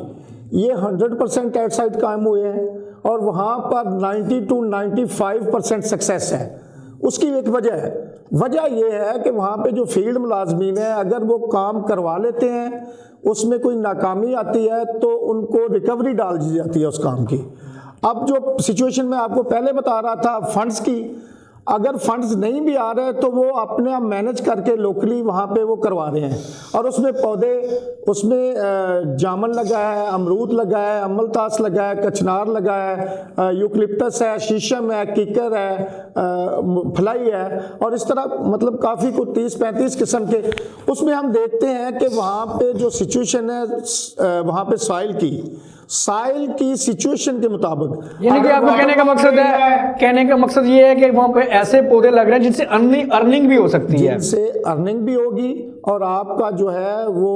ये 100% एट साइड कायम हुए हैं और वहाँ पर 90 to 95% सक्सेस है। उसकी एक वजह यह है कि वहाँ पे जो फील्ड मुलाजमीन है, अगर वो काम करवा लेते हैं, उसमें कोई नाकामी आती है तो उनको रिकवरी डाल दी जाती है उस काम की। अब जो सिचुएशन में आपको पहले बता रहा था फंड्स की, अगर फंड्स नहीं भी आ रहे तो वो अपने आप मैनेज करके लोकली वहाँ पे वो करवा रहे हैं, और उसमें पौधे, उसमें जामन लगा है, अमरूद लगा है, अमलतास लगा है, कचनार लगा है, यूकलिप्टस है, शीशम है, कीकर है, फलाई है, और इस तरह मतलब काफ़ी कुछ 30-35 किस्म के। उसमें हम देखते हैं कि वहाँ पे जो सिचुएशन है वहाँ पे साइल की सिचुएशन के मुताबिक, यानी कि आपको कहने का मकसद ये है कि वहाँ पे ऐसे पौधे लग रहे हैं जिनसे अर्निंग भी हो सकती है, जिनसे अर्निंग भी होगी और आपका जो है वो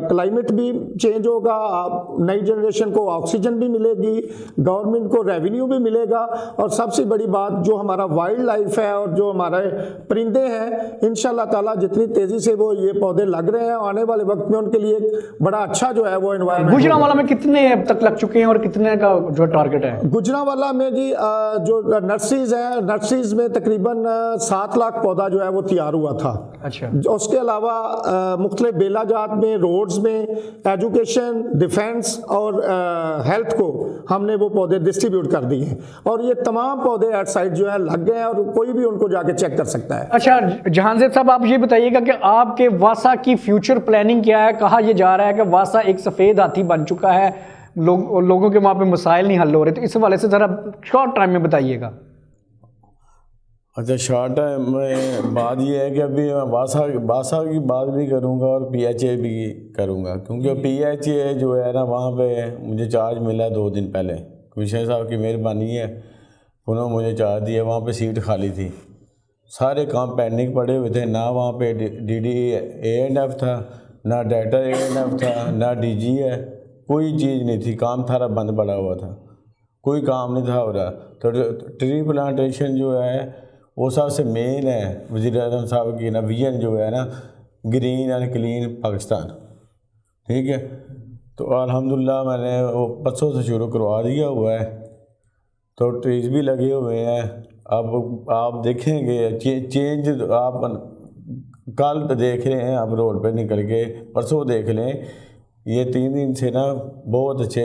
क्लाइमेट भी चेंज होगा, आप नई जनरेशन को ऑक्सीजन भी मिलेगी, गवर्नमेंट को रेवेन्यू भी मिलेगा, और सबसे बड़ी बात जो हमारा वाइल्ड लाइफ है और जो हमारे परिंदे हैं, इंशाल्लाह ताला जितनी तेज़ी से वो ये पौधे लग रहे हैं, आने वाले वक्त में उनके लिए बड़ा अच्छा जो है वो एनवायरनमेंट। गुजरांवाला में कितने अब तक लग चुके हैं और कितने का जो टारगेट है? गुजरांवाला में जी जो नर्सरीज है, नर्सरीज में तकरीबन 7 लाख पौधा जो है वो तैयार हुआ था। अच्छा। उसके अलावा मुख्तलिफ बेला जात में, रोड्स में, एजुकेशन, डिफेंस और हेल्थ को हमने वो पौधे डिस्ट्रीब्यूट कर दिए हैं, और ये तमाम पौधे एट साइड जो है लग गए हैं और कोई भी उनको जाके चेक कर सकता है। अच्छा जहांजेब साहब, आप ये बताइएगा कि आपके वासा की फ्यूचर प्लानिंग क्या है? कहा यह जा रहा है कि वासा एक सफ़ेद हाथी बन चुका है, लोगों के वहाँ पे मसाइल नहीं हल हो रहे, तो इस हवाले से ज़रा शॉर्ट टाइम में बताइएगा। अच्छा, शॉर्ट टाइम में बात ये है कि अभी मैं वासा की बात भी करूँगा और PHA भी करूँगा, क्योंकि PHA जो है ना, वहाँ पे मुझे चार्ज मिला 2 दिन पहले, कमिश्नर साहब की मेहरबानी है, उन्होंने मुझे चार्ज दिया। वहाँ पे सीट खाली थी, सारे काम पेंडिंग पड़े हुए थे, ना वहाँ पे DDA&F था, ना डाटा A&F था, ना DG है, कोई चीज़ नहीं थी, काम सारा बंद पड़ा हुआ था, कोई काम नहीं था हो रहा। तो ट्री प्लांटेशन जो है वो सबसे मेन है वज़ीर आज़म साहब की ना विजन जो है ना, ग्रीन एंड क्लीन पाकिस्तान, ठीक है। तो अल्हम्दुलिल्लाह मैंने वो 500 से शुरू करवा दिया हुआ है, तो ट्रीज भी लगे हुए हैं। अब आप देखेंगे चेंज, आप कल देख रहे हैं, आप रोड पे निकल के परसों देख लें, ये 3 दिन से ना बहुत अच्छे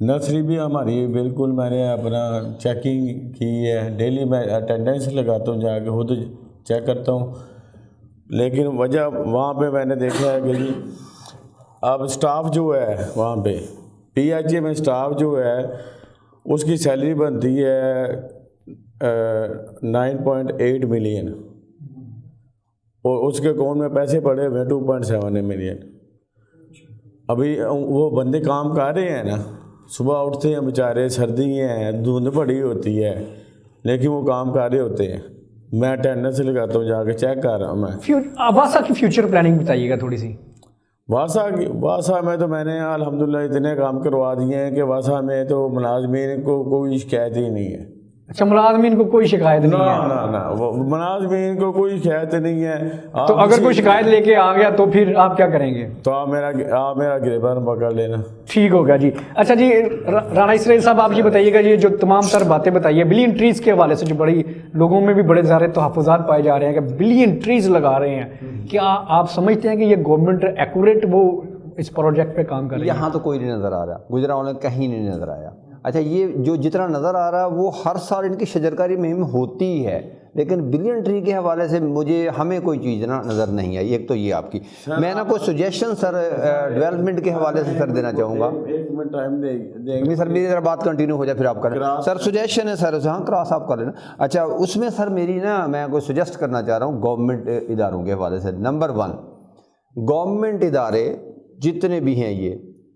नर्सरी भी हमारी बिल्कुल, मैंने अपना चेकिंग की है, डेली मैं अटेंडेंस लगाता हूँ, जाके खुद चेक करता हूँ। लेकिन वजह वहाँ पे मैंने देखा है कि जी अब स्टाफ जो है वहाँ पे PHA में स्टाफ जो है उसकी सैलरी बनती है 9.8 मिलियन, और उसके अकाउंट में पैसे पड़े हुए 2.7 मिलियन। अभी वो बंदे काम कर रहे हैं ना, सुबह उठते हैं बेचारे, सर्दी है, धुंध पड़ी होती है, लेकिन वो काम कर रहे होते हैं। मैं अटेंडेंस लगाता हूँ, जाके चेक कर रहा हूँ मैं। वासा की फ्यूचर प्लानिंग बताइएगा थोड़ी सी। वासा में तो मैंने अल्हम्दुलिल्लाह इतने काम करवा दिए हैं कि वासा में तो मुलाजमीन को कोई शिकायत ही नहीं है। अच्छा, मुलाजमीन को कोई शिकायत नहीं है? ना, वो मुलाजमीन को कोई शिकायत नहीं है। तो अगर कोई शिकायत लेके आ गया तो फिर आप क्या करेंगे? तो आप मेरा गिरफ्तार पकड़ लेना। ठीक होगा जी। अच्छा जी, राना इसराइल साहब, आप ये बताइएगा, ये जो तमाम तर बातें बताइए बिलियन ट्रीज़ के हवाले से, जो बड़ी लोगों में भी बड़े सारे तहफ़्फ़ुज़ात पाए जा रहे हैं कि बिलियन ट्रीज़ लगा रहे हैं, क्या आप समझते हैं कि ये गवर्नमेंट एक्यूरेट वो इस प्रोजेक्ट पे काम कर रही है? यहाँ तो कोई नहीं नज़र आ रहा, गुजरांवाला में कहीं नहीं नज़र आया। अच्छा, ये जो जितना नज़र आ रहा है वो हर साल इनकी शजरकारी मुहिम होती है, लेकिन बिलियन ट्री के हवाले से हमें कोई चीज़ ना नज़र नहीं आई। एक तो ये आपकी, मैं ना कोई सजेशन सर डेवलपमेंट के हवाले से सर देना चाहूँगा। 1 मिनट टाइम देंगे नहीं सर, मेरी ज़रा बात कंटिन्यू हो जाए फिर आप करें। सर सजेशन है सर, हाँ क्रॉस आप कर लेना। अच्छा, उसमें सर मेरी ना, मैं कोई सजेस्ट करना चाह रहा हूँ गवर्नमेंट इदारों के हवाले से। नंबर 1, गवर्नमेंट इदारे जितने भी हैं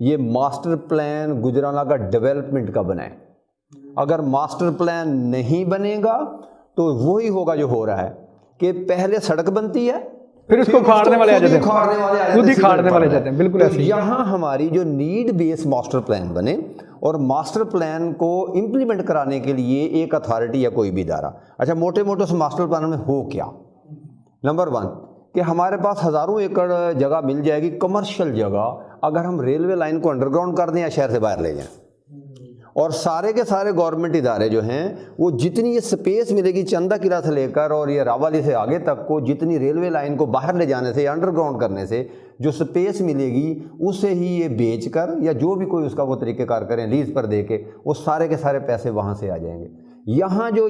ये मास्टर प्लान गुजरांवाला का डेवलपमेंट का बनाए। अगर मास्टर प्लान नहीं बनेगा तो वही होगा जो हो रहा है कि पहले सड़क बनती है, फिर उसको खाड़ने वाले आ जाते हैं, खुद ही खाड़ने वाले जाते हैं। बिल्कुल ऐसे ही। यहाँ हमारी जो नीड बेस्ड मास्टर प्लान बने, और मास्टर प्लान को इम्प्लीमेंट कराने के लिए एक अथॉरिटी या कोई भी इदारा। अच्छा, मोटे मोटे उस मास्टर प्लान में हो क्या? नंबर 1 कि हमारे पास हज़ारों एकड़ जगह मिल जाएगी, कमर्शियल जगह, अगर हम रेलवे लाइन को अंडरग्राउंड कर दें या शहर से बाहर ले जाएं, और सारे के सारे गवर्नमेंट इदारे जो हैं वो जितनी ये स्पेस मिलेगी चंदा किला से लेकर और ये रावाली से आगे तक को, जितनी रेलवे लाइन को बाहर ले जाने से या अंडरग्राउंड करने से जो स्पेस मिलेगी, उसे ही ये बेच कर या जो भी कोई उसका वो तरीक़ेकार करें लीज पर दे के, वो सारे के सारे पैसे वहाँ से आ जाएंगे। यहाँ जो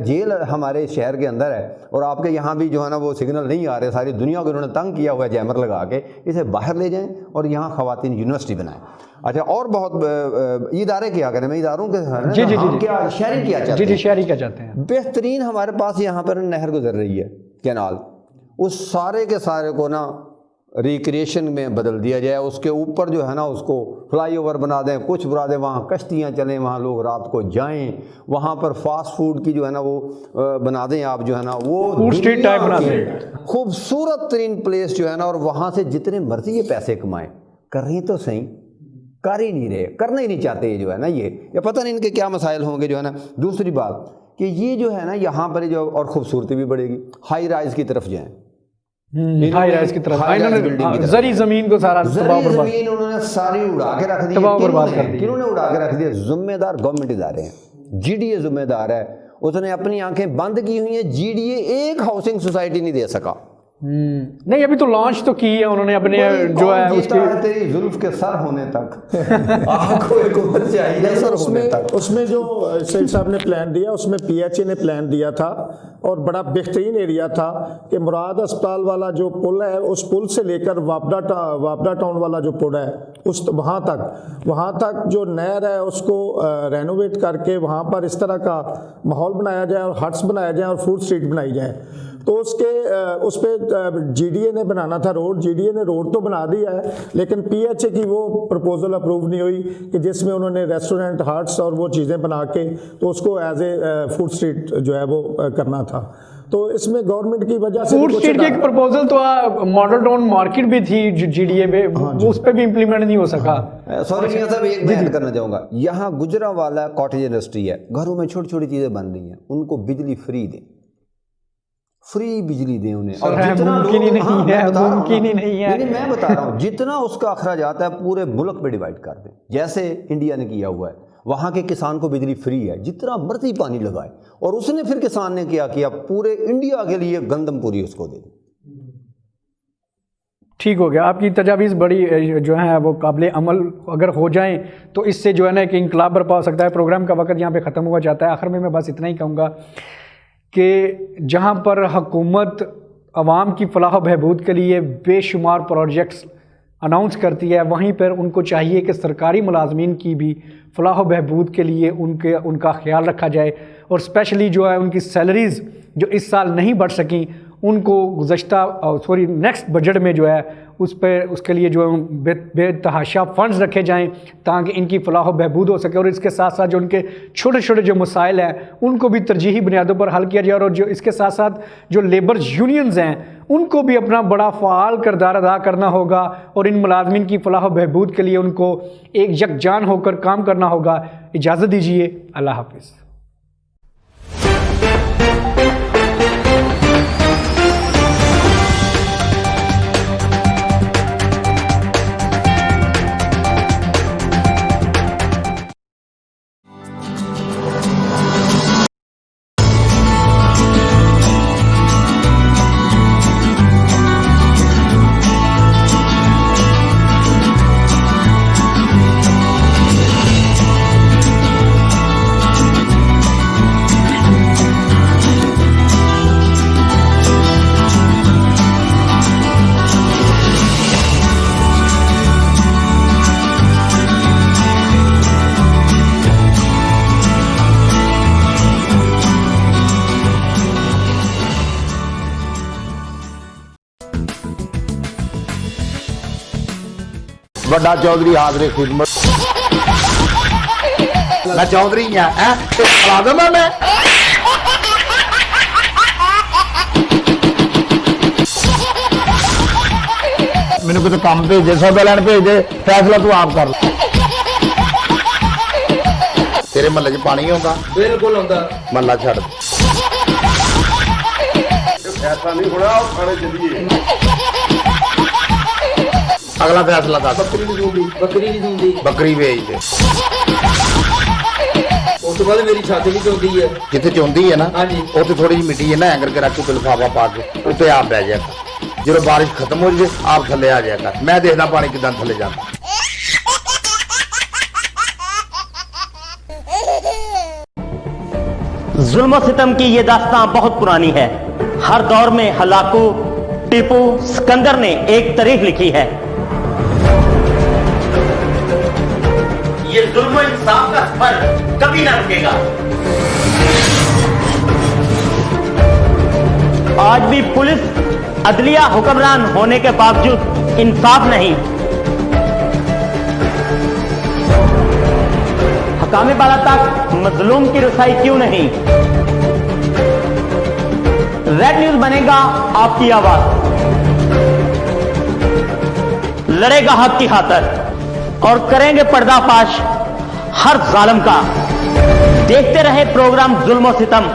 जेल हमारे शहर के अंदर है, और आपके यहाँ भी जो है ना वो सिग्नल नहीं आ रहे, सारी दुनिया को इन्होंने तंग किया हुआ है जैमर लगा के, इसे बाहर ले जाएं और यहाँ ख़वातीन यूनिवर्सिटी बनाएं। अच्छा, और बहुत इदारे क्या करें, मैं इदारों के जी क्या शहरी क्या चाहते हैं? जी, शहरी क्या चाहते हैं? बेहतरीन हमारे पास यहाँ पर नहर गुजर रही है, कैनाल, उस सारे के सारे को ना रिक्रिएशन में बदल दिया जाए, उसके ऊपर जो है ना उसको फ्लाईओवर बना दें, कुछ बना दें, वहाँ कश्तियाँ चलें, वहाँ लोग रात को जाएं, वहाँ पर फास्ट फूड की जो है ना वो बना दें आप जो है ना वो फूड स्ट्रीट टाइप बना दें, खूबसूरत तरीन प्लेस जो है ना, और वहाँ से जितने मर्जी ये पैसे कमाएं। कर रहे तो सही, कर ही नहीं रहे, करना ही नहीं चाहते ये जो है ना, ये पता नहीं इनके क्या मसाइल होंगे जो है ना। दूसरी बात कि ये जो है ना यहाँ पर जो और खूबसूरती भी बढ़ेगी, हाई राइज की तरफ जाएं, हाई राइज की तरफ, हाई राइज बिल्डिंग की तरफ। जरी जमीन को सारा जमीन उन्होंने सारी उड़ा के रख दी, तबाह बर्बाद कर दी। किन्होंने उड़ा के रख दिया? जिम्मेदार गवर्नमेंट इदारे हैं, जीडीए जिम्मेदार है, उसने अपनी आंखें बंद की हुई हैं। जीडीए एक हाउसिंग सोसाइटी नहीं दे सका। नहीं, अभी तो लॉन्च तो की है उन्होंने अपने जो है उसकी तेरी जुल्फ के सर होने तक आपको एक उम्र चाहिए सर होने तक। उसमें जो सईद साहब ने प्लान दिया, उसमें पीएचए ने प्लान दिया था और बड़ा बेहतरीन एरिया था कि मुराद अस्पताल वाला जो पुल है, उस पुल से लेकर वापडा टाउन वाला जो पुल है उस वहाँ तक जो नहर है उसको रेनोवेट करके वहाँ पर इस तरह का माहौल बनाया जाए और हट्स बनाया जाए और फूड स्ट्रीट बनाई जाए। तो उस पर जीडीए ने बनाना था रोड, जीडीए ने रोड तो बना दिया है, लेकिन पीएचए की वो प्रपोजल अप्रूव नहीं हुई कि जिसमें उन्होंने रेस्टोरेंट, हट्स और वो चीज़ें बना के तो उसको एज ए फूड स्ट्रीट जो है वो करना था। तो इसमें गवर्नमेंट की वजह से फूड स्ट्रीट की एक प्रपोजल तो मॉडल टाउन मार्केट भी थी जीडीए में, उस पर भी इम्प्लीमेंट नहीं हो सका। सॉरी मियां साहब, एक बात करना चाहूँगा, यहाँ गुजरांवाला कॉटेज इंडस्ट्री है, घरों में छोटी छोटी चीज़ें बन रही हैं, उनको बिजली फ्री दें, फ्री बिजली दें उन्हें। और जितना मुमकिन ही नहीं है, मुमकिन ही नहीं है। मैं बता रहा हूँ, जितना उसका अखराज आता है पूरे मुल्क पे डिवाइड कर दें, जैसे इंडिया ने किया हुआ है। वहाँ के किसान को बिजली फ्री है, जितना मर्जी पानी लगाए, और उसने फिर किसान ने क्या किया, पूरे इंडिया के लिए गंदम पूरी उसको दे दी। ठीक हो गया, आपकी तजावीज़ बड़ी जो है वो काबिल अमल अगर हो जाएं तो इससे जो है ना एक इंकलाब बर्पा हो सकता है। प्रोग्राम का वक्त यहाँ पे ख़त्म हुआ जाता है। आखिर में मैं बस इतना ही कहूँगा कि जहाँ पर हुकूमत आवाम की फलाह बहबूद के लिए बेशुमार प्रोजेक्ट्स अनाउंस करती है, वहीं पर उनको चाहिए कि सरकारी मुलाजमीन की भी फलाह बहबूद के लिए उनका ख्याल रखा जाए, और स्पेशली जो है उनकी सैलरीज़ जो इस साल नहीं बढ़ सकें उनको नेक्स्ट बजट में जो है उसके लिए जो बेतहाशा फ़ंड्स रखे जाएं ताकि इनकी फलाह बहबूद हो सके। और इसके साथ साथ जो उनके छोटे छोटे जो मसाइल हैं उनको भी तरजीही बुनियादों पर हल किया जाए, और जो इसके साथ साथ जो लेबर यूनियंस हैं उनको भी अपना बड़ा फ़ाल किरदार अदा करना होगा, और इन मुलाजमीन की फलाह बहबूद के लिए उनको एक यकजान होकर काम करना होगा। इजाज़त दीजिए, अल्लाह हाफ़िज़। ਵੱਡਾ ਚੌਧਰੀ ਹਾਜ਼ਰੇ ਖਿਦਮਤ ਮੈਂ ਚੌਧਰੀ ਆ ਹੈ ਖਲਾ ਦਵਾਂ ਮੈਂ ਮੈਨੂੰ ਕਿਤੇ ਕੰਮ ਭੇਜ ਦੇ, ਸੌਦਾ ਲੈਣ ਭੇਜ ਦੇ, ਫੈਸਲਾ ਤੂੰ ਆਪ ਕਰ ਲੈ। ਤੇਰੇ ਮਹੱਲੇ 'ਚ ਪਾਣੀ ਆਉਂਦਾ? ਬਿਲਕੁਲ ਆਉਂਦਾ। ਮਹੱਲਾ ਛੱਡ ਫੈਸਲਾ ਨਹੀਂ ਹੋਣਾ, ਉਹ ਖਾਣੇ ਚੱਲੀਏ। ਅਗਲਾ ਫੈਸਲਾ ਦੱਸ। ਬੱਕਰੀ ਨਹੀਂ ਦੂੰਦੀ ਬੱਕਰੀ ਵੇਚ ਦੇ। ਉਸ ਤੋਂ ਬਾਅਦ ਮੇਰੀ ਛਾਤੀ ਵੀ ਚੋਂਦੀ ਹੈ, ਜਿੱਥੇ ਚੋਂਦੀ ਹੈ ਨਾ ਉੱਥੇ ਥੋੜੀ ਜਿਹੀ ਮਿੱਟੀ ਹੈ ਨਾ, ਐਂ ਕਰਕੇ ਰੱਖ ਕੇ ਲਿਫਾਫਾ ਪਾ ਕੇ ਉੱਤੇ ਆਪ ਬਹਿ ਜਾਇਆ ਕਰ। ਜਦੋਂ ਬਾਰਿਸ਼ ਖਤਮ ਹੋ ਜਾਵੇ ਆਪ ਥੱਲੇ ਆ ਜਾਇਆ ਕਰ, ਮੈਂ ਦੇਖਦਾ ਪਾਣੀ ਕਿਦਾਂ ਥੱਲੇ ਜਾਂਦਾ। जुल्म सितम की ये दास्तां बहुत पुरानी है। हर दौर में हलाकू, टीपू, सिकंदर ने एक तारीख लिखी है। ये जुल्म इंसाफ का सफर कभी ना रुकेगा। आज भी पुलिस, अदलिया हुक्मरान होने के बावजूद इंसाफ नहीं। हकामे बाला तक मजलूम की रसाई क्यों नहीं? रेड न्यूज बनेगा आपकी आवाज, लड़ेगा हक की खातिर और करेंगे पर्दाफाश हर जालिम का। देखते रहे प्रोग्राम जुल्म और सितम